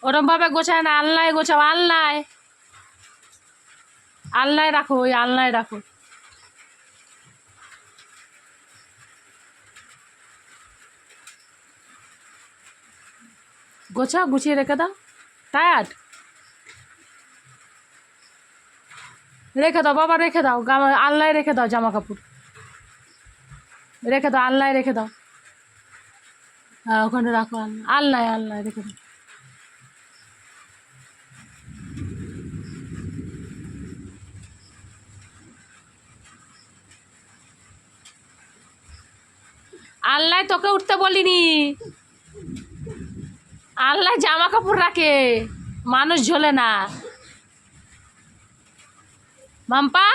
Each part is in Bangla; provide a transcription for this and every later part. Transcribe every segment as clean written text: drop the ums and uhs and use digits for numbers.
ওরম ভাবে গোছায় না, আলনায় গোছাও, আলনায় আলনায় রাখো, ওই আলনায় রাখো। গোছাও, গুছিয়ে রেখে দাও। টায়ার্ড, রেখে দাও বাবা, রেখে দাও, আলনায় রেখে দাও, জামা কাপড় রেখে দাও, আলনায় রেখে দাও। হ্যাঁ ওখানে রাখো, আলনায় আলনায় রেখে দাও। আলনায় তোকে উঠতে বলিনি, আলনায় জামা কাপড় রাখে, মানুষ ঝোলে না। মাম্পা,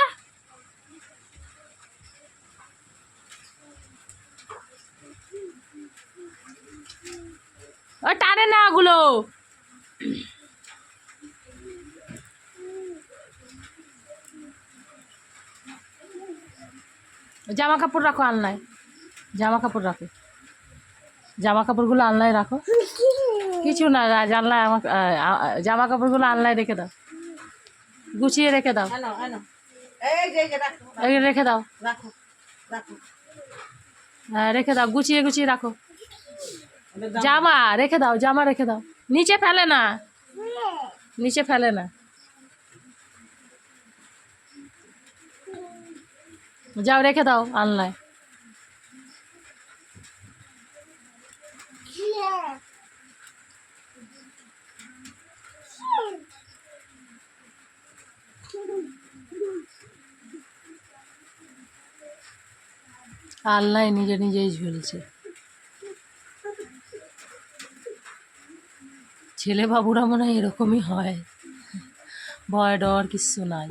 ও টানে না ওগুলো। জামা কাপড় রাখো আলনায়, জামা কাপড় রাখো, জামা কাপড়গুলো আলনায় রাখো। কিছু না, জানলায় আমার জামা কাপড়গুলো আলনায় রেখে দাও, গুছিয়ে রেখে দাও, রেখে দাও, হ্যাঁ রেখে দাও, গুছিয়ে গুছিয়ে রাখো। জামা রেখে দাও, জামা রেখে দাও, নিচে ফেলে না, নিচে ফেলে না। যাও রেখে দাও আলনায়। আলনায় নিজে নিজেই ঝুলছে। ছেলে বাবুরা মনে হয় এরকমই হয়, ভয় ডর কিচ্ছু নাই।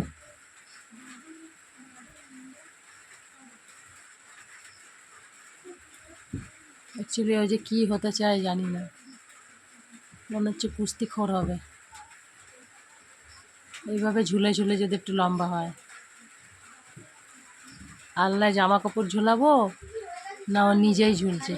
অ্যাকচুয়ালি ওই যে কী হতে চায় জানি না, মনে হচ্ছে কুস্তিখোর হবে। এইভাবে ঝুলে ঝুলে যদি একটু লম্বা হয়। আলনায় জামা কাপড় ঝুলাবো না ও নিজেই ঝুলছে।